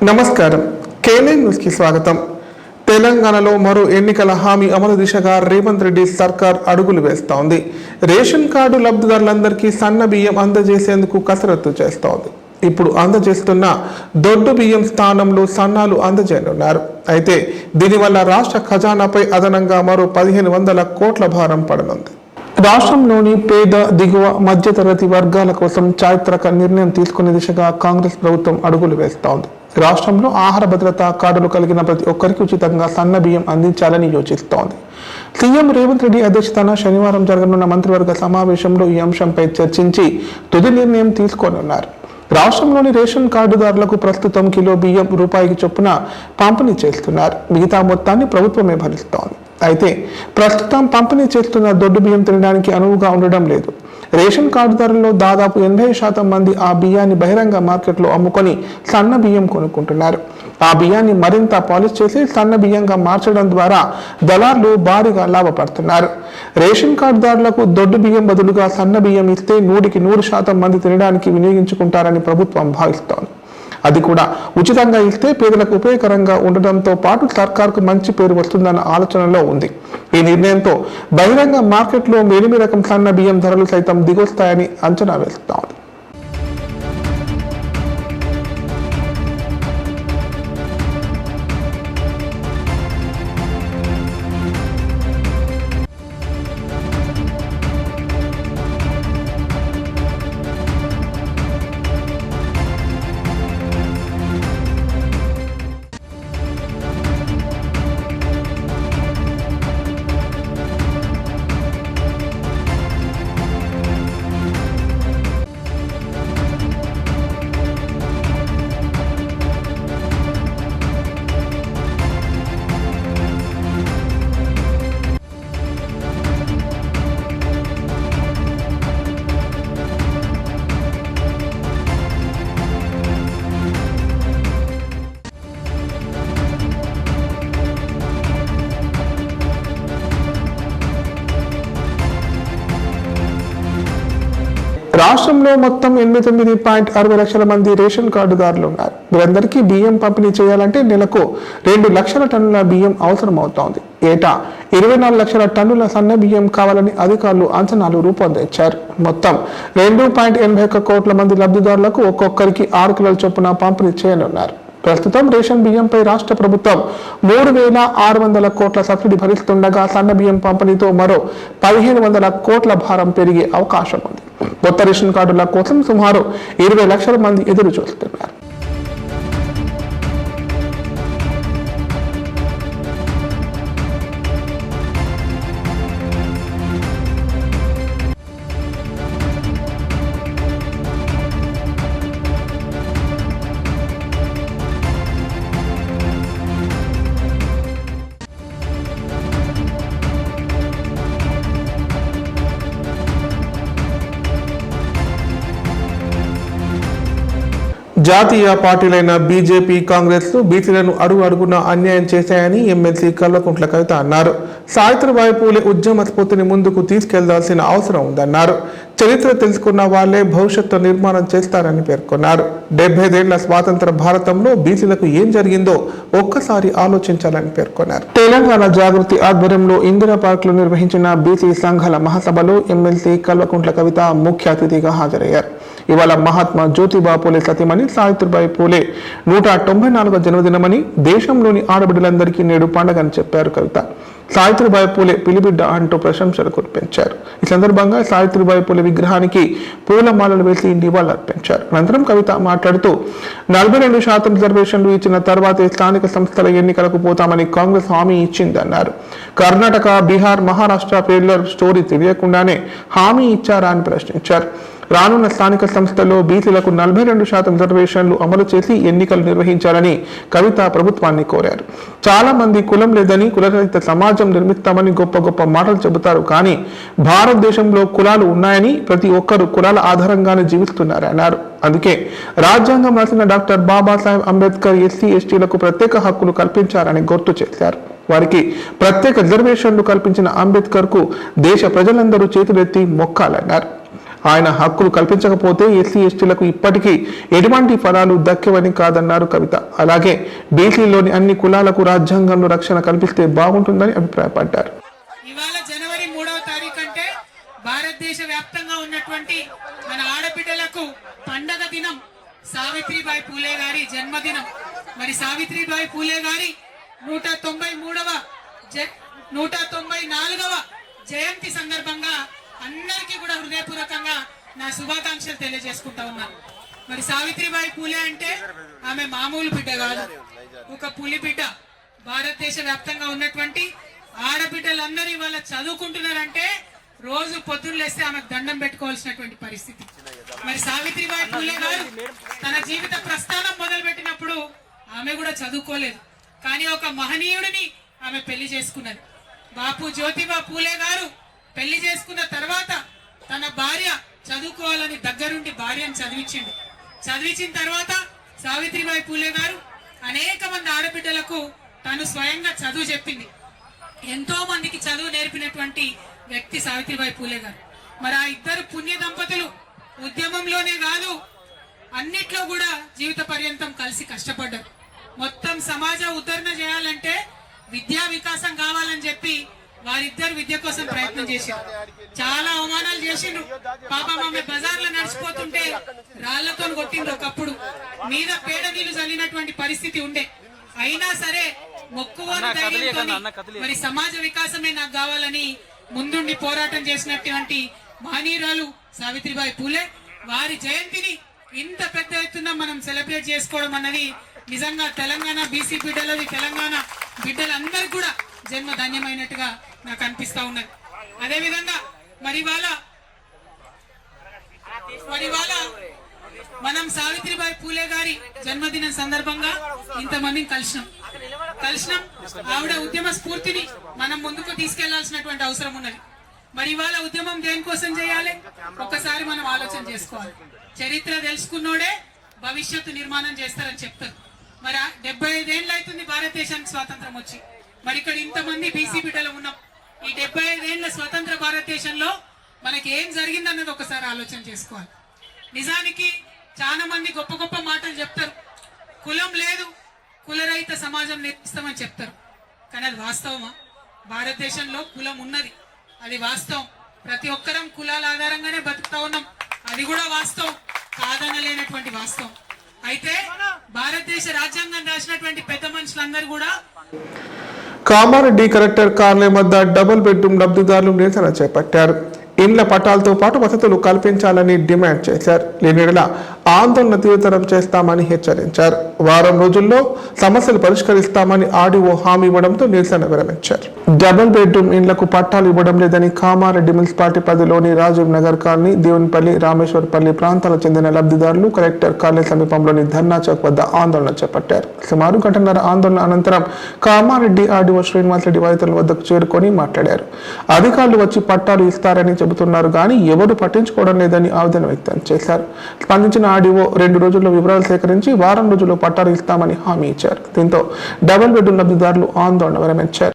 నమస్కారం. KLN news కి స్వాగతం. తెలంగాణలో మరో ఎన్నికల హామీ అమలు దిశగా రేవంత్ రెడ్డి సర్కార్ అడుగులు వేస్తోంది. రేషన్ కార్డు లబ్ధిదారులందరికీ సన్న బియ్యం అందజేసేందుకు కసరత్తు చేస్తోంది. ఇప్పుడు అందజేస్తున్న దొడ్డు బియ్యం స్థానంలో సన్నాలు అందజేయనున్నారు. అయితే దీనివల్ల రాష్ట్ర ఖజానాపై అదనంగా మరో 1500 కోట్ల భారం పడనుంది. రాష్ట్రంలోని పేద, దిగువ, మధ్యతరగతి వర్గాల కోసం చారిత్రక నిర్ణయం తీసుకునే దిశగా కాంగ్రెస్ ప్రభుత్వం అడుగులు వేస్తోంది. రాష్ట్రంలో ఆహార భద్రతా కార్డులు కలిగిన ప్రతి ఒక్కరికి ఉచితంగా సన్న బియ్యం అందించాలని యోచిస్తోంది. సీఎం రేవంత్ రెడ్డి అధ్యక్షతన శనివారం జరగనున్న మంత్రివర్గ సమావేశంలో ఈ అంశంపై చర్చించి తుది నిర్ణయం తీసుకోనున్నారు. రాష్ట్రంలోని రేషన్ కార్డుదారులకు ప్రస్తుతం కిలో బియ్యం రూపాయికి చొప్పున పంపిణీ చేస్తున్నారు. మిగతా మొత్తాన్ని ప్రభుత్వమే భరిస్తోంది. అయితే ప్రస్తుతం పంపిణీ చేస్తున్న దొడ్డు బియ్యం తినడానికి అనువుగా ఉండడం లేదు. రేషన్ కార్డుదారుల్లో దాదాపు 80% మంది ఆ బియ్యాన్ని బహిరంగ మార్కెట్లో అమ్ముకొని సన్న బియ్యం కొనుక్కుంటున్నారు. ఆ బియ్యాన్ని మరింత పాలిష్ చేసి సన్న బియ్యంగా మార్చడం ద్వారా దళార్లు భారీగా లాభపడుతున్నారు. రేషన్ కార్డుదారులకు దొడ్డు బియ్యం బదులుగా సన్న బియ్యం ఇస్తే 100% మంది తినడానికి వినియోగించుకుంటారని ప్రభుత్వం భావిస్తోంది. అది కూడా ఉచితంగా ఇస్తే పేదలకు ఉపయోగకరంగా ఉండడంతో పాటు సర్కార్కు మంచి పేరు వస్తుందన్న ఆలోచనలో ఉంది. ఈ నిర్ణయంతో బహిరంగ మార్కెట్లో మేలిమి రకం సన్న బియ్యం ధరలు సైతం దిగొస్తాయని అంచనా వేస్తోంది. రాష్ట్రంలో మొత్తం 89.60 లక్షల మంది రేషన్ కార్డుదారులు ఉన్నారు. వీరందరికీ బియ్యం పంపిణీ చేయాలంటే నెలకు 2 లక్షల టన్నుల బియ్యం అవసరం అవుతోంది. ఏటా 24 లక్షల టన్నుల సన్న బియ్యం కావాలని అధికారులు అంచనాలు రూపొందించారు. మొత్తం 2.81 కోట్ల మంది లబ్ధిదారులకు ఒక్కొక్కరికి 6 కిలోల చొప్పున పంపిణీ చేయనున్నారు. ప్రస్తుతం రేషన్ బియ్యంపై రాష్ట్ర ప్రభుత్వం 3600 కోట్ల సబ్సిడీ భరిస్తుండగా సన్న బియ్యం పంపిణీతో మరో 1500 కోట్ల భారం పెరిగే అవకాశం ఉంది. కొత్త రేషన్ కార్డుల కోసం సుమారు 20 లక్షల మంది ఎదురు చూస్తున్నారు. జాతీయ పార్టీలైన బీజేపీ, కాంగ్రెస్ బీసీలను అడుగున అన్యాయం చేశాయని ఎమ్మెల్సీ కల్వకుంట్ల కవిత అన్నారు. సావిత్రిబాయి పూలే ఉద్యమ స్ఫూర్తిని ముందుకు తీసుకెళ్లాల్సిన అవసరం ఉందన్నారు. చరిత్ర తెలుసుకున్న వాళ్లే భవిష్యత్తు నిర్మాణం చేస్తారని పేర్కొన్నారు. 75 ఏళ్ల స్వాతంత్ర భారతంలో బీసీలకు ఏం జరిగిందో ఒక్కసారి ఆలోచించాలని పేర్కొన్నారు. తెలంగాణ జాగృతి ఆధ్వర్యంలో ఇందిరా పార్క్ లో నిర్వహించిన బీసీ సంఘాల మహాసభలో ఎమ్మెల్సీ కల్వకుంట్ల కవిత ముఖ్య అతిథిగా హాజరయ్యారు. ఇవాళ మహాత్మా జ్యోతిబా పూలే సతీమణి సావిత్రిబాయి పూలే 194వ జన్మదినమని, దేశంలోని ఆడబిడ్డలందరికీ నేడు పండగని చెప్పారు కవిత. సావిత్రిబాయి పూలే పిలిబిడ్డ అంటూ ప్రశంసలు కురిపించారు. ఈ సందర్భంగా సావిత్రిబాయి పూలే విగ్రహానికి పూలమాలలు వేసి నివాళులర్పించారు. అనంతరం కవిత మాట్లాడుతూ 42% రిజర్వేషన్లు ఇచ్చిన తర్వాతే స్థానిక సంస్థల ఎన్నికలకు పోతామని కాంగ్రెస్ హామీ ఇచ్చిందన్నారు. కర్ణాటక, బీహార్, మహారాష్ట్ర పేర్ల స్టోరీ తెలియకుండానే హామీ ఇచ్చారా అని ప్రశ్నించారు. రానున్న స్థానిక సంస్థల్లో బీసీలకు 42% రిజర్వేషన్లు అమలు చేసి ఎన్నికలు నిర్వహించాలని కవిత ప్రభుత్వాన్ని కోరారు. చాలా మంది కులం లేదని, కులరహిత సమాజం నిర్మిస్తామని గొప్ప మాటలు చెబుతారు. కానీ భారతదేశంలో కులాలు ఉన్నాయని, ప్రతి ఒక్కరూ కులాల ఆధారంగానే జీవిస్తున్నారన్నారు. అందుకే రాజ్యాంగం రాసిన డాక్టర్ బాబాసాహెబ్ అంబేద్కర్ ఎస్సీ, ఎస్టీలకు ప్రత్యేక హక్కులు కల్పించారని గుర్తు చేశారు. వారికి ప్రత్యేక రిజర్వేషన్లు కల్పించిన అంబేద్కర్ కు దేశ ప్రజలందరూ చేతులెత్తి మొక్కాలన్నారు. ఆయన హక్కులు కల్పించకపోతే ఎస్సీ ఎస్టీలకు ఇప్పటికీ ఎటువంటి ఫలాలు దక్కవని కాదన్నారు కవిత. అలాగే బీసీలోని అన్ని కులాలకు రాజ్యాంగంలో రక్షణ కల్పిస్తే బాగుంటుందని అభిప్రాయపడ్డారు. ఇవాళ జనవరి 3వ తారీఖు అంటే భారతదేశ వ్యాప్తంగా ఉన్నటువంటి మన ఆడబిడ్డలకు పండగ దినం. సావిత్రిబాయి పూలే గారి జన్మదినం. మరి సావిత్రిబాయి పూలే గారి 194వ జయంతి సందర్భంగా అందరికీ కూడా హృదయపూర్వకంగా నా శుభాకాంక్షలు తెలియజేసుకుంటా ఉన్నాను. మరి సావిత్రిబాయి పూలే అంటే ఆమె మామూలు బిడ్డ కాదు, ఒక పులి బిడ్డ. భారతదేశ వ్యాప్తంగా ఉన్నటువంటి ఆడబిడ్డలందరూ ఇవాళ చదువుకుంటున్నారంటే రోజు పొద్దున్న లేస్తే ఆమెకు దండం పెట్టుకోవాల్సినటువంటి పరిస్థితి. మరి సావిత్రిబాయి పూలే గారు తన జీవిత ప్రస్థానం మొదలు పెట్టినప్పుడు ఆమె కూడా చదువుకోలేదు, కానీ ఒక మహనీయుడిని ఆమె పెళ్లి చేసుకున్నది. బాపు జ్యోతిబా పూలే గారు పెళ్లి చేసుకున్న తర్వాత తన భార్య చదువుకోవాలని దగ్గరుండి భార్యను చదివించిన తర్వాత సావిత్రిబాయి పూలే గారు అనేక మంది ఆడబిడ్డలకు తను స్వయంగా చదువు చెప్పింది. ఎంతో మందికి చదువు నేర్పినటువంటి వ్యక్తి సావిత్రిబాయి పూలే గారు. మరి ఆ ఇద్దరు పుణ్య దంపతులు ఉద్యమంలోనే కాదు అన్నిట్లో కూడా జీవిత పర్యంతం కలిసి కష్టపడ్డారు. మొత్తం సమాజ ఉద్ధరణ చేయాలంటే విద్యా వికాసం కావాలని చెప్పి వారిద్దరు విద్య కోసం ప్రయత్నం చేసిండ్రు. చాలా అవమానాలు చేసిండ్రు. పాపం ఆమె బజార్లో నడిచిపోతుంటే రాళ్లతో కొట్టిండ్రు. ఒకప్పుడు మీద పేడ నీళ్లు చల్లినటువంటి పరిస్థితి ఉండే. అయినా సరే మొక్కువని ధైర్యంతో మరి సమాజ వికాసమే నాకు కావాలని ముందుండి పోరాటం చేసినటువంటి మహనీయురాలు సావిత్రిబాయి పూలే. వారి జయంతిని ఇంత పెద్ద ఎత్తున మనం సెలబ్రేట్ చేసుకోవడం అన్నది నిజంగా తెలంగాణ బీసీ బిడ్డలది, తెలంగాణ బిడ్డలందరికీ కూడా జన్మ ధన్యమైనట్టుగా నాకు అనిపిస్తా ఉన్నది. అదేవిధంగా మరి వాళ్ళ మనం సావిత్రిబాయి పూలే గారి జన్మదినం సందర్భంగా ఇంతమందిని కలిసినాం. ఆవిడ ఉద్యమ స్ఫూర్తిని మనం ముందుకు తీసుకెళ్లాల్సినటువంటి అవసరం ఉన్నది. మరి ఇవాళ ఉద్యమం దేనికోసం చేయాలి ఒక్కసారి మనం ఆలోచన చేసుకోవాలి. చరిత్ర తెలుసుకున్నోడే భవిష్యత్తు నిర్మాణం చేస్తారని చెప్తారు. మరి 75 ఏళ్ళు అవుతుంది భారతదేశానికి స్వాతంత్రం వచ్చి. మరి ఇక్కడ ఇంతమంది బీసీ బిడ్డలు ఉన్నాం. ఈ 75 ఏళ్ల స్వతంత్ర భారతదేశంలో మనకి ఏం జరిగిందన్నది ఒకసారి ఆలోచన చేసుకోవాలి. నిజానికి చాలా మంది గొప్ప గొప్ప మాటలు చెప్తారు. కులం లేదు, కులరహిత సమాజం నిర్మిస్తామని చెప్తారు. కానీ అది వాస్తవమా? భారతదేశంలో కులం ఉన్నది, అది వాస్తవం. ప్రతి ఒక్కరం కులాల ఆధారంగానే బతుకుతా ఉన్నాం, అది కూడా వాస్తవం, కాదనలేనటువంటి వాస్తవం. అయితే భారతదేశ రాజ్యాంగం రాసినటువంటి పెద్ద మనుషులందరూ కూడా కామారెడ్డి కలెక్టర్ కార్యాలయం వద్ద డబుల్ బెడ్రూమ్ లబ్ధిదారులు నిరసన చేపట్టారు. ఇండ్ల పట్టాలతో పాటు వసతులు కల్పించాలని డిమాండ్ చేశారు. లేనిలా ఆందోళన తీవ్రతరం చేస్తామని హెచ్చరించారు. వారం రోజుల్లో సమస్యలు పరిష్కరిస్తామని ఆర్డీఓ హామీ ఇవ్వడంతో నిరసన విరమించారు. డబుల్ బెడ్రూమ్ ఇండ్లకు పట్టాలు ఇవ్వడం లేదని కామారెడ్డి మున్సిపాలిటీ పరిధిలోని రాజీవ్ నగర్ కాలనీ, దేవునిపల్లి, రామేశ్వరపల్లి ప్రాంతాలకు చెందిన లబ్ధిదారులు కలెక్టర్ కార్యాలయం సమీపంలోని ధర్నా చౌక్ వద్ద ఆందోళన చేపట్టారు. సుమారు గంటన్నర ఆందోళన అనంతరం కామారెడ్డి ఆర్డీఓ శ్రీనివాసరెడ్డి వైద్యుల వద్దకు చేరుకొని మాట్లాడారు. అధికారులు వచ్చి పట్టాలు ఇస్తారని చెబుతున్నారు కానీ ఎవరు పట్టించుకోవడం లేదని ఆవేదన వ్యక్తం చేశారు. స్పందించిన ఆర్డీఓ 2 రోజుల్లో వివరాలు సేకరించి వారం రోజుల్లో పట్టాలు ఇస్తామని హామీ ఇచ్చారు. దీంతో డబుల్ బెడ్రూమ్ లబ్ధిదారులు ఆందోళన విరమించారు.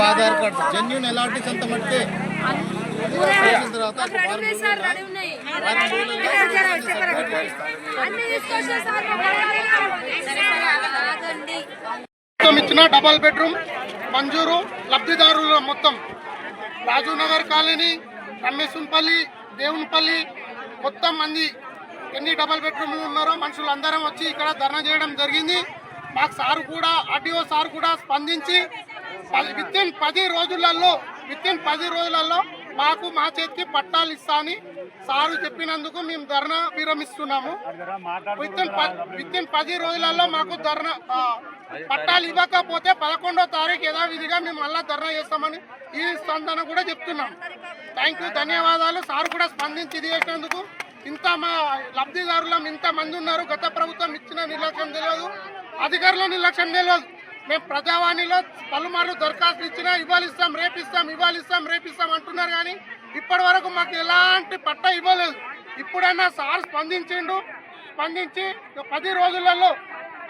ఆధార్ కార్డు జెన్యూన్ అలాంటి అంత మట్టే ఇచ్చిన డబల్ బెడ్రూమ్ మంజూరు లబ్ధిదారుల మొత్తం రాజీవ్ నగర్ కాలనీ, రమేశ్వరపల్లి, దేవునిపల్లి మొత్తం మంది ఎన్ని డబల్ బెడ్రూమ్లు ఉన్నారో మనుషులు అందరం వచ్చి ఇక్కడ ధర్నా చేయడం జరిగింది. మాకు సార్ కూడా ఆర్డీఓ సార్ కూడా స్పందించి విత్ ఇన్ 10 రోజులలో మాకు మా చేతికి పట్టాలు ఇస్తా అని సారు చెప్పినందుకు మేము ధర్నా విరమిస్తున్నాము. విత్ ఇన్ 10 రోజులలో మాకు ధర్నా పట్టాలు ఇవ్వకపోతే 11వ తారీఖు యథావిధిగా మేము మళ్ళా ధర్నా చేస్తామని ఈ స్పందన కూడా చెప్తున్నాం. థ్యాంక్ యూ, ధన్యవాదాలు. సార్ కూడా స్పందించి ఇది చేసినందుకు ఇంత మా లబ్ధిదారులం ఇంతమంది ఉన్నారు. గత ప్రభుత్వం ఇచ్చిన నిర్లక్ష్యం తెలియదు, అధికారుల నిర్లక్ష్యం తెలియదు. మేము ప్రజావాణిలో పలుమార్లు దరఖాస్తులు ఇచ్చినా ఇవ్వాలిస్తాం రేపిస్తాం అంటున్నారు, కానీ ఇప్పటి వరకు మాకు ఎలాంటి పట్ట ఇవ్వలేదు. ఇప్పుడైనా సార్ స్పందించి 10 రోజులలో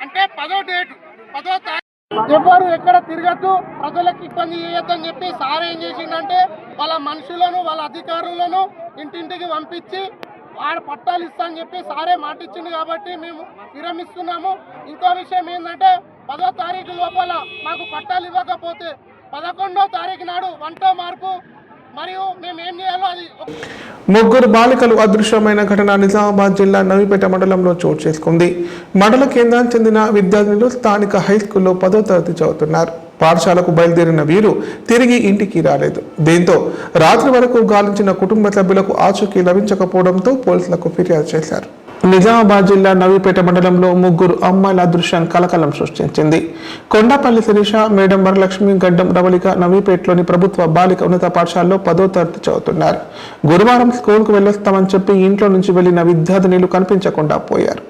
అంటే 10వ తారీఖు ఎవరు ఎక్కడ తిరగద్దు, ప్రజలకు ఇబ్బంది చేయొద్దని చెప్పి సార్ ఏం చేసిండంటే వాళ్ళ మనుషులను వాళ్ళ అధికారులను ఇంటింటికి పంపించి ఆడ పట్టాలు ఇస్తా అని చెప్పి సారే మాట ఇచ్చింది. కాబట్టి మేము విరమిస్తున్నాము. ఇంకో విషయం ఏంటంటే 10వ తారీఖు లోపల మాకు పట్టాలు ఇవ్వకపోతే 11వ తారీఖు నాడు వంట మార్పు మరియు మేము ఏం చేయాలో అది. ముగ్గురు బాలికలు అదృశ్యమైన ఘటన నిజామాబాద్ జిల్లా నవీపేట మండలంలో చోటు చేసుకుంది. మండల కేంద్రానికి చెందిన విద్యార్థులు స్థానిక హైస్కూల్లో 10వ తరగతి చదువుతున్నారు. పాఠశాలకు బయలుదేరిన వీరు తిరిగి ఇంటికి రాలేదు. దీంతో రాత్రి వరకు గాలించిన కుటుంబ సభ్యులకు ఆచూకీ లభించకపోవడంతో పోలీసులకు ఫిర్యాదు చేశారు. నిజామాబాద్ జిల్లా నవీపేట మండలంలో ముగ్గురు అమ్మాయిల అదృశ్యం కలకలం సృష్టించింది. కొండపల్లి శిరీష, మేడం వరలక్ష్మి, గడ్డం రవళిక నవీపేటలోని ప్రభుత్వ బాలిక ఉన్నత పాఠశాలలో 10వ తరగతి చదువుతున్నారు. గురువారం స్కూల్కు వెళ్ళొస్తామని చెప్పి ఇంట్లో నుంచి వెళ్లిన విద్యార్థినులు కనిపించకుండా పోయారు.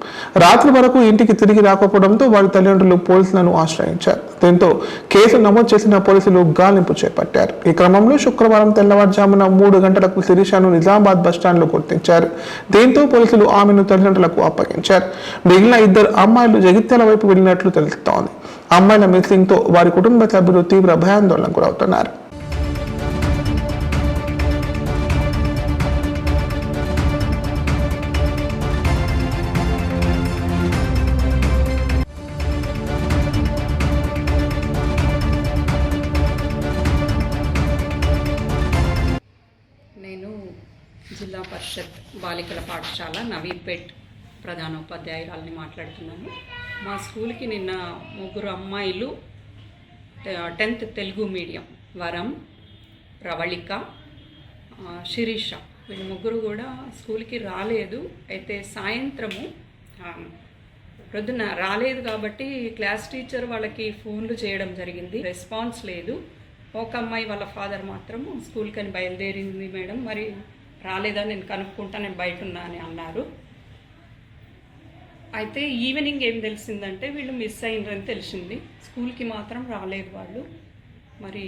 రాత్రి వరకు ఇంటికి తిరిగి రాకపోవడంతో వారి తల్లిదండ్రులు పోలీసులను ఆశ్రయించారు. దీంతో కేసు నమోదు చేసిన పోలీసులు గాలింపు చేపట్టారు. ఈ క్రమంలో శుక్రవారం తెల్లవారుజామున 3 గంటలకు శిరీషను నిజామాబాద్ బస్టాండ్లో గుర్తించారు. దీంతో పోలీసులు ఆమెను తల్లిదండ్రులకు అప్పగించారు. మిగిలిన 2 అమ్మాయిలు జగిత్యాల వైపు వెళ్లినట్లు తెలుస్తోంది. అమ్మాయిల మిస్సింగ్ తో వారి కుటుంబ సభ్యులు తీవ్ర భయాందోళనకు గురవుతున్నారు. నేను జిల్లా పరిషత్ బాలికల పాఠశాల నవీపేట్ ప్రధానోపాధ్యాయురాలని మాట్లాడుతున్నాను. మా స్కూల్కి నిన్న 3 అమ్మాయిలు 10th తెలుగు మీడియం వరం, ప్రవళిక, శిరీష వీళ్ళు 3 కూడా స్కూల్కి రాలేదు. అయితే సాయంత్రము ప్రొద్దున రాలేదు కాబట్టి క్లాస్ టీచర్ వాళ్ళకి ఫోన్లు చేయడం జరిగింది, రెస్పాన్స్ లేదు. ఒక అమ్మాయి వాళ్ళ ఫాదర్ మాత్రం స్కూల్కి అని బయలుదేరింది మేడం, మరి రాలేదా నేను కనుక్కుంటా, నేను బయట ఉన్నా అని అన్నారు. అయితే ఈవినింగ్ ఏం తెలిసిందంటే వీళ్ళు మిస్ అయ్యిండ్రని తెలిసింది. స్కూల్కి మాత్రం రాలేదు వాళ్ళు. మరి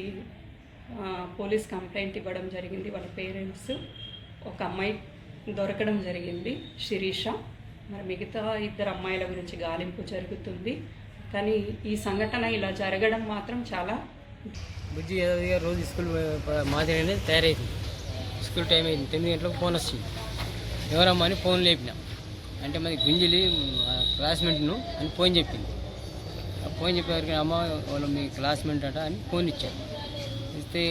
పోలీస్ కంప్లైంట్ ఇవ్వడం జరిగింది. వాళ్ళ పేరెంట్స్, ఒక అమ్మాయి దొరకడం జరిగింది శిరీష. మరి మిగతా 2 అమ్మాయిల గురించి గాలింపు జరుగుతుంది. కానీ ఈ సంఘటన ఇలా జరగడం మాత్రం చాలా బుజ్జి రోజు స్కూల్ మాదిరి అనేది తయారైంది. స్కూల్ టైం అయింది, 9 గంటలకు ఫోన్ వచ్చింది. ఎవరమ్మా అని ఫోన్ లేపిన అంటే మరి గుంజిలి క్లాస్మేట్ను అని ఫోన్ చెప్పింది. ఆ ఫోన్ చెప్పేవారికి అమ్మ వాళ్ళు మీ క్లాస్మేట్ అట అని ఫోన్ ఇచ్చారు. ఇస్తే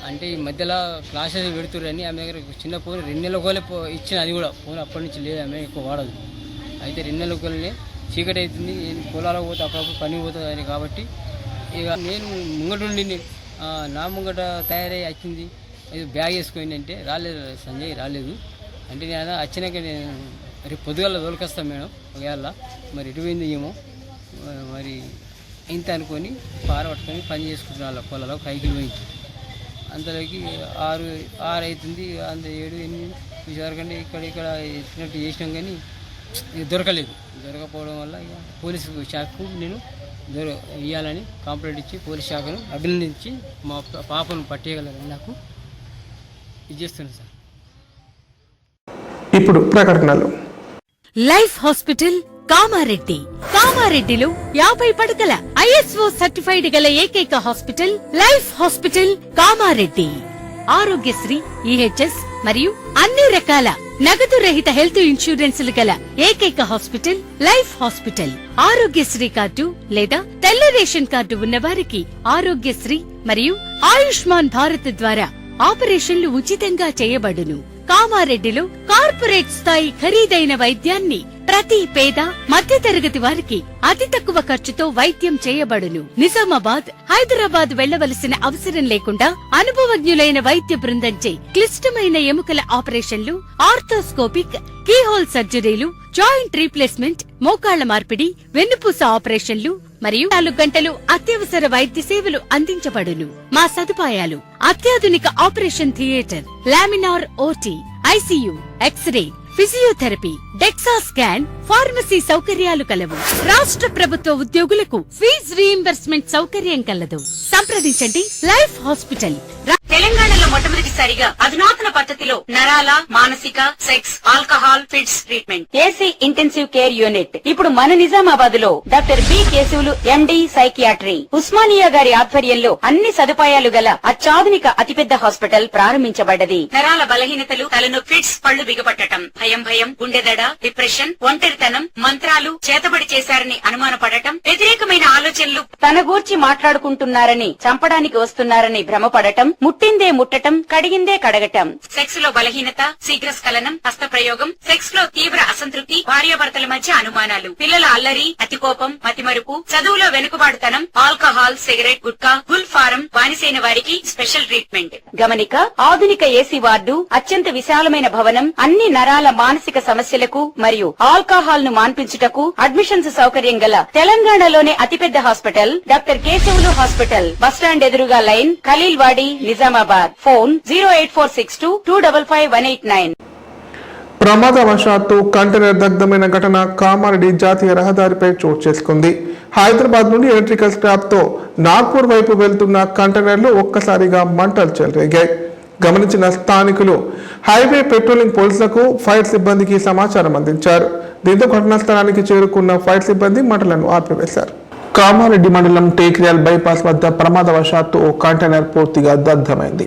అంటే ఈ మధ్యలో క్లాసెస్ పెడుతుర్రని ఆమె దగ్గర చిన్న ఫోన్ 2 నెలల కోలే ఇచ్చిన, అది కూడా ఫోన్ అప్పటి నుంచి లేదు, ఆమె ఎక్కువ వాడదు. అయితే 2 నెలల కోలనే చీకటి అవుతుంది, పొలాలకు పోతే అప్పుడప్పుడు పని పోతుంది అని. కాబట్టి ఇక నేను ముంగటుండి నా ముంగట తయారై వచ్చింది, ఇది బ్యాగ్ వేసుకొని అంటే రాలేదు సంజయ్ రాలేదు అంటే నేను వచ్చినాక నేను రేపు పొద్దుగాల తోలుకొస్తాను మేడం ఒకవేళ మరి ఎటుపోయింది ఏమో మరి ఇంత అనుకొని పార పట్టుకొని పని చేసుకుంటున్నా పొలాలో కైకిలు పోయింది. అంతలోకి 6 అవుతుంది, అంత 7, 8 వరకంటే ఇక్కడ ఎత్తినట్టు చేసినాం కానీ దొరకలేదు. దొరకపోవడం వల్ల ఇక పోలీసు శాఖకు నేను ఇవ్వాలని కంప్లైంట్ ఇచ్చి పోలీస్ శాఖను అభినందించి మా పాపను పట్టేయగలరని నాకు ఇది చేస్తున్నాను సార్. ఇప్పుడు ప్రకటనలు. లైఫ్ హాస్పిటల్ కామారెడ్డిలో 50 పడకల ISO సర్టిఫైడ్ గల ఏకైక hospital life hospital Kamareddy. Aarogyasri, EHS మరియు అన్ని రకాల నగదు రహిత హెల్త్ ఇన్సూరెన్సులు గల ఏకైక hospital life hospital. Aarogyasri card లేదా తెల్ల రేషన్ కార్డు ఉన్న వారికి ఆరోగ్యశ్రీ మరియు ఆయుష్మాన్ భారత్ ద్వారా ఆపరేషన్లు ఉచితంగా చేయబడును. కామారెడ్డిలో కార్పొరేట్ స్థాయి ఖరీదైన వైద్యాన్ని ప్రతి పేద మధ్యతరగతి వారికి అతి తక్కువ ఖర్చుతో వైద్యం చేయబడును. నిజామాబాద్, హైదరాబాద్ వెళ్లవలసిన అవసరం లేకుండా అనుభవజ్ఞులైన వైద్య బృందంచే క్లిష్టమైన ఎముకల ఆపరేషన్లు, ఆర్థోస్కోపిక్, కీహోల్ సర్జరీలు, జాయింట్ రీప్లేస్మెంట్, మోకాళ్ల మార్పిడి, వెన్నుపూస ఆపరేషన్లు మరియు 4 గంటలు అత్యవసర వైద్య సేవలు అందించబడును. మా సదుపాయాలు: అత్యాధునిక operation theatre, laminar OT, ICU, x ray, physiotherapy, DEXA scan, pharmacy సౌకర్యాలు కలవు. రాష్ట్ర ప్రభుత్వ ఉద్యోగులకు ఫీజు రీయింబర్స్మెంట్ సౌకర్యం కలదు. సంప్రదించండి లైఫ్ హాస్పిటల్. తెలంగాణలో మొట్టమొదటిసారిగా అధునాతన పద్ధతిలో నరాల, మానసిక, sex, alcohol, fits treatment, AC intensive care unit ఇప్పుడు మన నిజామాబాద్ లో doctor B Keshavulu MD psychiatry, Osmania గారి ఆధ్వర్యంలో అన్ని సదుపాయాలు గల అత్యాధునిక అతిపెద్ద హాస్పిటల్ ప్రారంభించబడ్డది. నరాల బలహీనతలు, తలనొప్పి, ఫిట్స్, పళ్లు బిగపట్టడం, భయం, గుండెదడ, డిప్రెషన్, ఒంటరితనం, మంత్రాలు చేతబడి చేశారని అనుమానపడటం, వ్యతిరేకమైన ఆలోచనలు, తన గూర్చి మాట్లాడుకుంటున్నారని, చంపడానికి వస్తున్నారని భ్రమపడటం, ముట్టిందే ముట్టటం, కడిగిందే కడగటం, సెక్స్ లో బలహీనత, శీఘ్రస్ఖలనం, హస్తప్రయోగం, సెక్స్ లో తీవ్ర అసంతృప్తి, భార్యాభర్తల మధ్య అనుమానాలు, పిల్లల అల్లరి, అతికోపం, మతిమరుపు, చదువులో వెనుకబాటుతనం, alcohol, cigarette, gutka, Gul form బానిసైన వారికి స్పెషల్ ట్రీట్మెంట్. గమనిక, ఆధునిక ఏసీ వార్డు, అత్యంత విశాలమైన భవనం, అన్ని నరాల మానసిక సమస్యలకు మరియు ఆల్కహాల్ ను మాన్పించుటకు అడ్మిషన్స్ సౌకర్యం గల తెలంగాణలోనే అతిపెద్ద hospital doctor Keshavulu hospital, bus stand ఎదురుగా లైన్, ఖలీల్వాడి, నిజామాబాద్. ఫోన్ 08462255189. ప్రమాదవశాత్తు కంటైనర్ దగ్ధమైన ఘటన కామారెడ్డి జాతీయ రహదారిపై చోటు చేసుకుంది. హైదరాబాద్ నుండి ఎలక్ట్రికల్ స్క్రాప్ తో నాగ్పూర్ వైపు వెళ్తున్న కంటైనర్లు ఒక్కసారిగా మంటలు చెలరేగాయి. గమనించిన స్థానికులు హైవే పెట్రోలింగ్ పోలీసులకు ఫైర్ సిబ్బందికి సమాచారం అందించారు. దీంతో ఘటనా స్థలానికి చేరుకున్న ఫైర్ సిబ్బంది మంటలను ఆర్పివేశారు. కామారెడ్డి మండలం టేక్రియాల్ బైపాస్ వద్ద ప్రమాదవశాత్తు ఓ కంటైనర్ పూర్తిగా దగ్ధమైంది.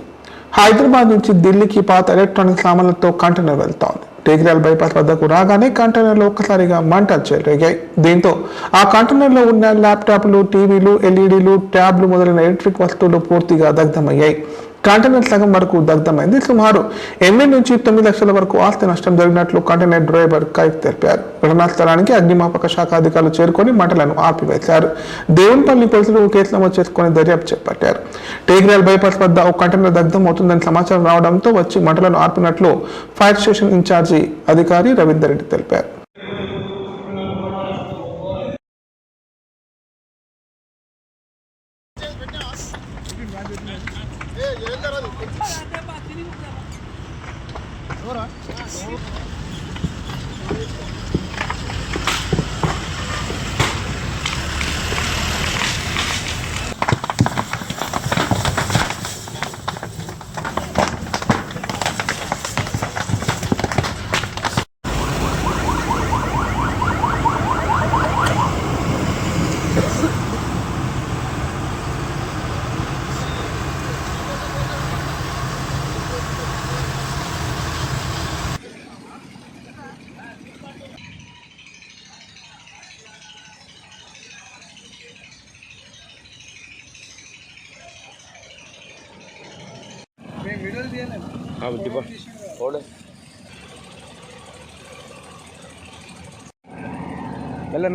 హైదరాబాద్ నుంచి ఢిల్లీకి పాత ఎలక్ట్రానిక్ సామాన్లతో కంటైనర్ వెళ్తోంది. టేక్రియాల్ బైపాస్ వద్దకు రాగానే కంటైనర్లో ఒక్కసారిగా మంటలు చెలరేగాయి. దీంతో ఆ కంటైనర్లో ఉన్న ల్యాప్టాప్లు, టీవీలు, ఎల్ఈడీలు, ట్యాబ్లు మొదలైన ఎలక్ట్రిక్ వస్తువులు పూర్తిగా దగ్ధమయ్యాయి. కంటైనర్ సగం వరకు దగ్ధమైంది. సుమారు 8 నుంచి 9 లక్షల వరకు ఆస్తి నష్టం జరిగినట్లు కంటైనర్ డ్రైవర్ కైఫ్ తెలిపారు. ఘటనా స్థలానికి అగ్నిమాపక శాఖ అధికారులు చేరుకొని మంటలను ఆర్పివేశారు. దేవునిపల్లి పోలీసులు కేసు నమోదు చేసుకుని దర్యాప్తు చేపట్టారు. టేక్రియాల్ బైపాస్ వద్ద ఒక కంటైనర్ దగ్ధం అవుతుందని సమాచారం రావడంతో వచ్చి మంటలను ఆర్పినట్లు ఫైర్ స్టేషన్ ఇన్ఛార్జి అధికారి రవీందర్ రెడ్డి తెలిపారు. మెల్ల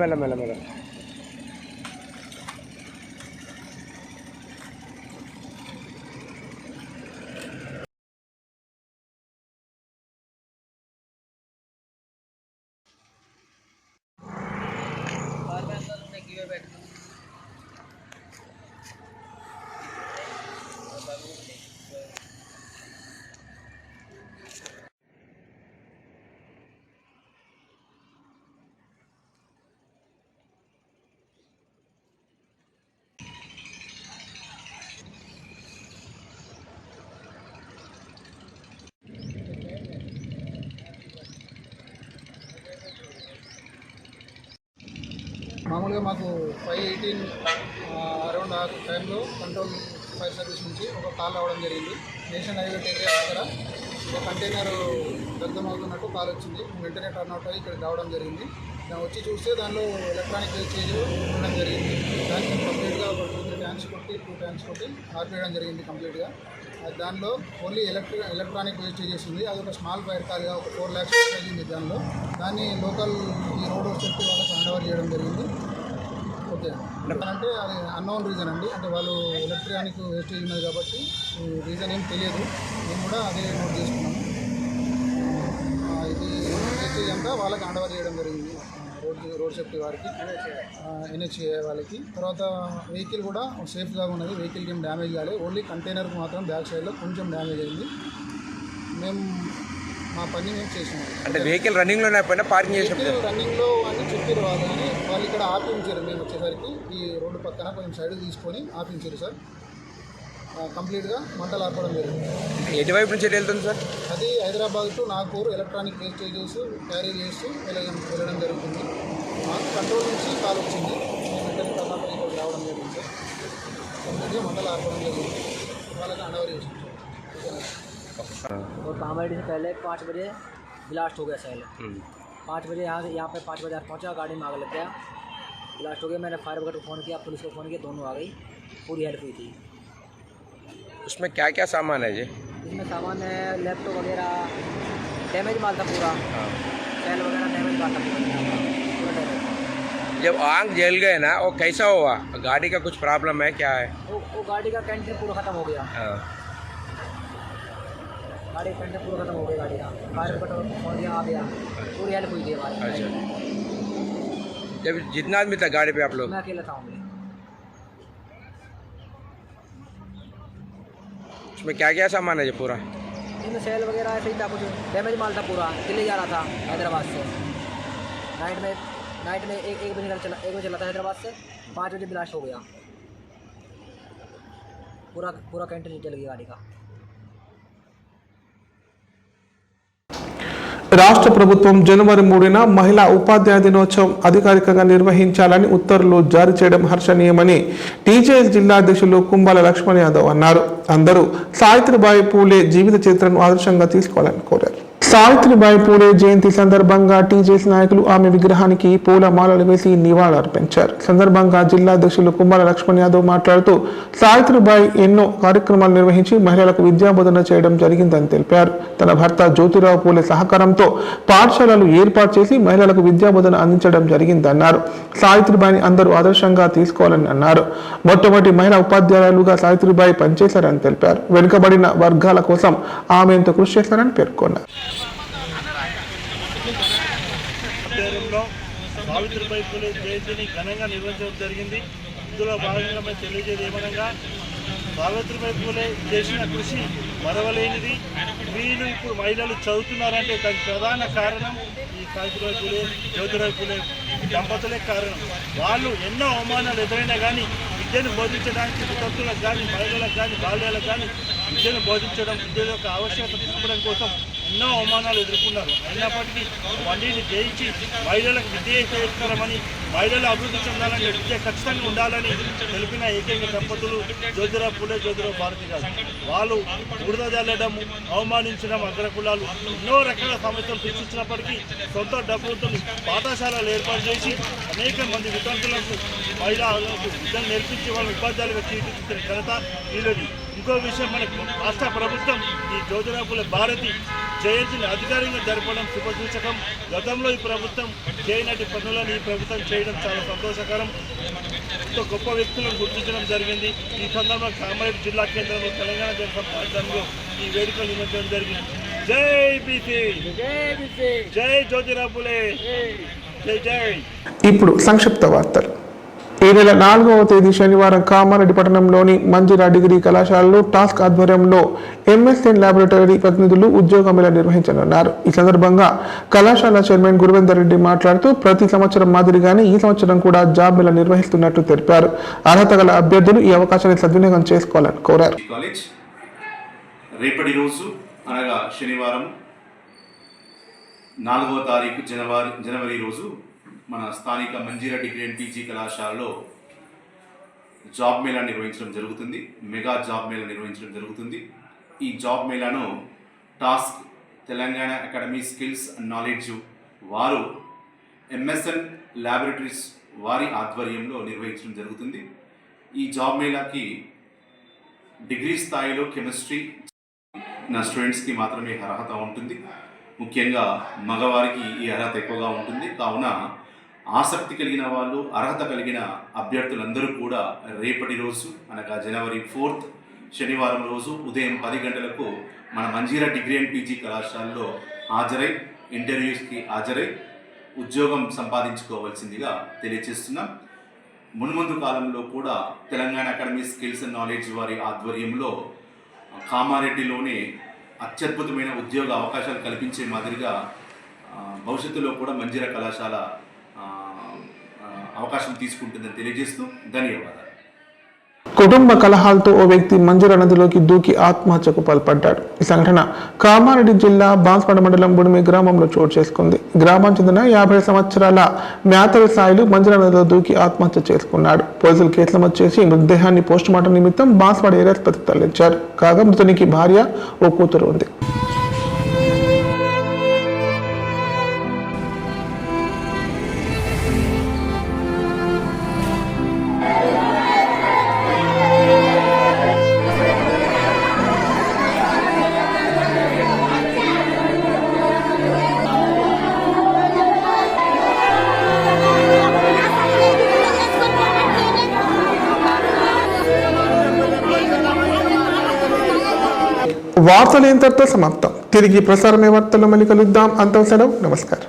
మామూలుగా మాకు 5:18 అరౌండ్ ఆ టైంలో కంట్రోల్ ఫైర్ సర్వీస్ నుంచి ఒక కాల్ రావడం జరిగింది. నేషనల్ హైవే ఏరియా దగ్గర ఒక కంటైనర్ దగ్ధమవుతున్నట్టు కాల్ వచ్చింది. వెంటనే టర్న్అవుట్ అయ్యి ఇక్కడికి రావడం జరిగింది. దాన్ని వచ్చి చూస్తే దానిలో ఎలక్ట్రానిక్ వేస్టేజ్ ఉండడం జరిగింది. దానికి కంప్లీట్గా ఒక 2 ట్యాంక్స్ కొట్టి ఆర్పేయడం జరిగింది కంప్లీట్గా. దానిలో ఓన్లీ ఎలక్ట్రానిక్ వేస్టేజెస్ ఉంది. అది ఒక స్మాల్ ఫైర్ కాల్గా ఒక 4 lakhs అయింది దానిలో. దాన్ని లోకల్ ఈ రోడ్ సేఫ్టీ వాళ్ళకి హ్యాండ్ ఓవర్ చేయడం జరిగింది. ఓకే అంటే అది అన్నోన్ రీజన్ అండి. అంటే వాళ్ళు ఎలక్ట్రానిక్ వేస్టేజ్ ఉన్నది కాబట్టి రీజన్ ఏం తెలియదు. మేము కూడా అదే నోట్ చేసుకున్నాము. ఇది వేస్టేజ్ అంతా వాళ్ళకి హ్యాండ్ ఓవర్ చేయడం జరిగింది రోడ్ సేఫ్టీ వారికి, NHA వాళ్ళకి. తర్వాత వెహికల్ కూడా సేఫ్గా ఉన్నది. వెహికల్కి ఏం డ్యామేజ్ కాలేదు. ఓన్లీ కంటైనర్కి మాత్రం బ్యాక్ సైడ్లో కొంచెం డ్యామేజ్ అయింది. మేము మా పని మేము చేసినాం. అంటే వెహికల్ రన్నింగ్లో అయిపోయినా పార్కింగ్ చేసినప్పుడు రన్నింగ్లో అని చెప్పారు వాళ్ళు, కానీ వాళ్ళు ఇక్కడ ఆపించారు. మేము వచ్చేసరికి ఈ రోడ్డు పక్కన కొంచెం సైడ్ తీసుకొని ఆపించారు సార్. కంప్లీట్గా మంటలు ఆర్పడం జరిగింది. ఎటువైపు నుంచి వెళ్తుంది సార్? అది Hyderabad to Nagpur electronic wastages carry చేస్తూ వెళ్ళడం జరుగుతుంది. మాకు కంట్రోల్ నుంచి కాల్ వచ్చింది, మేము వెంటనే కర్ణాటక ఇక్కడ రావడం జరిగింది సార్. కంప్లీట్గా మంటలు ఆర్పడం జరిగింది, వాళ్ళకి అండవర్ చేసింది. और कामारेड्डी से पहले 5 बजे ब्लास्ट हो गया सेल। 5 बजे यहाँ पे 5 बजे पहुँचा, गाड़ी में आग लग गया, ब्लास्ट हो गया। मैंने फायर ब्रिगेड को फ़ोन किया, पुलिस को फ़ोन किया, दोनों आ गई, पूरी हेल्प हुई थी। उसमें क्या क्या सामान है जी? इसमें सामान है लैपटॉप वगैरह, डैमेज माल था पूरा, सेल वगैरह डैमेज माल था पूरा डैमेज। जब आग जल गए ना, वो कैसा हुआ? गाड़ी का कुछ प्रॉब्लम है, क्या है? वो गाड़ी का कैंटीन पूरा ख़त्म हो गया, गाड़ी का कैंटीन पूरा ख़त्म हो गया गाड़ी का। फायर ब्रिगेड को फ़ोन किया, आ गया, पूरी हेल्प हुई थी हमारी। अच्छा, जब जितना आदमी था गाड़ी पे आप लोग? मैं अकेला था। उसमें क्या क्या सामान है जी पूरा? इनमें सेल वगैरह ऐसे ही था, कुछ डैमेज माल था पूरा, दिल्ली जा रहा था हैदराबाद से। नाइट में एक बजे चला था हैदराबाद से, 5 बजे ब्लास्ट हो गया, पूरा कैंटीन जल गया गाड़ी का। రాష్ట్ర ప్రభుత్వం జనవరి 3న మహిళా ఉపాధ్యాయ దినోత్సవం అధికారికంగా నిర్వహించాలని ఉత్తర్వులు జారీ చేయడం హర్షణీయమని టీజేఎస్ జిల్లా అధ్యక్షులు కుంబాల లక్ష్మణ్ యాదవ్ అన్నారు. అందరూ సావిత్రిబాయి పూలే జీవిత చరిత్రను ఆదర్శంగా తీసుకోవాలని కోరారు. సావిత్రిబాయి పూలే జయంతి సందర్భంగా టీజేఎస్ నాయకులు ఆమె విగ్రహానికి పూలమాలలు వేసి నివాళులర్పించారు. సందర్భంగా జిల్లా అధ్యక్షులు కుంబాల లక్ష్మణ్ యాదవ్ మాట్లాడుతూ సావిత్రిబాయి ఎన్నో కార్యక్రమాలు నిర్వహించి మహిళలకు విద్యాబోధన చేయడం జరిగిందని తెలిపారు. తన భర్త జ్యోతిరావు పూలే సహకారంతో పాఠశాలలు ఏర్పాటు చేసి మహిళలకు విద్యాబోధన అందించడం జరిగిందన్నారు. సావిత్రిబాయిని అందరూ ఆదర్శంగా తీసుకోవాలని అన్నారు. మొట్టమొదటి మహిళా ఉపాధ్యాయులుగా సావిత్రిబాయి పనిచేశారని తెలిపారు. వెనుకబడిన వర్గాల కోసం ఆమె ఎంతో కృషి చేశారని పేర్కొన్నారు. సావిత్రిబాయి పూలే జయంతిని ఘనంగా నిర్వహించడం జరిగింది. ఇందులో భాగంగా మేము తెలియజేది ఏమనగా, సావిత్రిబాయి పూలే చేసిన కృషి మరవలేనిది. వీళ్ళు ఇప్పుడు మహిళలు చదువుతున్నారంటే దానికి ప్రధాన కారణం ఈ సావిత్రిబాయి పూలే, జ్యోతిరావు పూలే దంపతులే కారణం. వాళ్ళు ఎన్నో అవమానాలు ఎదురైనా కానీ విద్యను బోధించడానికి విద్యార్థులకు కానీ, మహిళలకు కానీ, బాల్యాలకు కానీ విద్యను బోధించడం, విద్య యొక్క ఆవశ్యకత తీసుకోవడం కోసం ఎన్నో అవమానాలు ఎదుర్కొన్నారు. అయినప్పటికీ అవన్నీ జయించి మహిళలకు విద్య చేస్తారమని, మహిళలు అభివృద్ధి చెందాలని, విద్య ఖచ్చితంగా ఉండాలని తెలిపిన ఏకైక దంపతులు జ్యోతిరావు పూలే, జ్యోతిరావు భారతి గారు. వాళ్ళు బురద జల్లడం, అవమానించడం, అగ్రకులాలు ఎన్నో రకాల సమస్యలు సృష్టించినప్పటికీ సొంత డబ్బులతో పాఠశాలలు ఏర్పాటు చేసి అనేక మంది విద్యార్థులకు, మహిళలకు విద్యను నేర్పించి వాళ్ళని ఉపాధ్యాయులుగా తీర్చిదిద్దిన ఘనత వీళ్ళది. ఇంకో విషయం, మనకు రాష్ట్ర ప్రభుత్వం ఈ జ్యోతిరావు పూలే భారతి జయంతిని అధికారికంగా జరపడం శుభసూచకం. గతంలో ఈ ప్రభుత్వం చేయనటి పనులను ఈ ప్రభుత్వం చేయడం చాలా సంతోషకరం. ఎంతో గొప్ప వ్యక్తులను గుర్తించడం జరిగింది. ఈ సందర్భంగా కామారెడ్డి జిల్లా కేంద్రంలో తెలంగాణ జనసంఘంలో ఈ వేడుకలు నిర్వహించడం జరిగింది. జై బీసీ, జై జ్యోతిరావు పూలే, జై జై. ఇప్పుడు సంక్షిప్త వార్తలు. ఈ నెల 4వ తేదీ శనివారం కామారెడ్డి పట్టణంలోని మంజిరా డిగ్రీ కళాశాలలో టాస్క్ ఆధ్వర్యంలో ఎంఎస్ఎన్ ల్యాబొరేటరీ ప్రతినిధులు ఉద్యోగ మేళా నిర్వహించనున్నారు. ఈ సందర్భంగా కళాశాల చైర్మన్ గురువేందర్ రెడ్డి మాట్లాడుతూ ప్రతి సంవత్సరం మాదిరిగానే ఈ సంవత్సరం కూడా జాబ్ మేళా నిర్వహిస్తున్నట్లు తెలిపారు. అర్హత గల అభ్యర్థులు ఈ అవకాశాన్ని సద్వినియోగం చేసుకోవాలని కోరారు. రేపటి రోజు అనగా శనివారం 4వ తారీఖు జనవరి రోజు మన స్థానిక మంజీరా డిగ్రీ అండ్ పీజీ కళాశాలలో జాబ్ మేళా నిర్వహించడం జరుగుతుంది. మెగా జాబ్ మేళా నిర్వహించడం జరుగుతుంది. ఈ జాబ్ మేళాను TASK Telangana academy skills and knowledge వారు ఎంఎస్ఎన్ ల్యాబొరేటరీస్ వారి ఆధ్వర్యంలో నిర్వహించడం జరుగుతుంది. ఈ జాబ్ మేళాకి డిగ్రీ స్థాయిలో కెమిస్ట్రీ నా స్టూడెంట్స్కి మాత్రమే అర్హత ఉంటుంది. ముఖ్యంగా మగవారికి ఈ అర్హత ఎక్కువగా ఉంటుంది. కావున ఆసక్తి కలిగిన వాళ్ళు, అర్హత కలిగిన అభ్యర్థులందరూ కూడా రేపటి రోజు అనగా జనవరి 4th శనివారం రోజు ఉదయం 10 గంటలకు మన మంజీరా డిగ్రీ అండ్ పీజీ కళాశాలలో హాజరై ఇంటర్వ్యూస్కి హాజరై ఉద్యోగం సంపాదించుకోవాల్సిందిగా తెలియజేస్తున్నాం. మున్ముందు కాలంలో కూడా Telangana academy skills and knowledge వారి ఆధ్వర్యంలో కామారెడ్డిలోనే అత్యద్భుతమైన ఉద్యోగ అవకాశాలు కల్పించే మాదిరిగా భవిష్యత్తులో కూడా మంజీరా కళాశాల అవకాశం తీసుకుంటుందని తెలియజేస్తూ ధన్యవాదాలు. కుటుంబ కలహాలతో ఓ వ్యక్తి మంజీరా నదిలోకి దూకి ఆత్మహత్యకు పాల్పడ్డాడు. ఈ సంఘటన కామారెడ్డి జిల్లా బాన్స్వాడ మండలం బుడిమి గ్రామంలో చోటు చేసుకుంది. గ్రామానికి చెందిన 50 సంవత్సరాల మేతల సాయిలు మంజీరా నదిలో దూకి ఆత్మహత్య చేసుకున్నాడు. పోలీసులు కేసు నమోదు చేసి మృతదేహాన్ని పోస్టుమార్టం నిమిత్తం బాన్స్వాడ ఏరియా ఆసుపత్రికి తరలించారు. కాగా మృతునికి భార్య, ఓ కూతురు ఉంది. వార్తలు ఇంతటితో సమాప్తం. తిరిగి ప్రసారమే వార్తల్లో మళ్ళీ కలుద్దాం. అంతం సెలవు. నమస్కారం.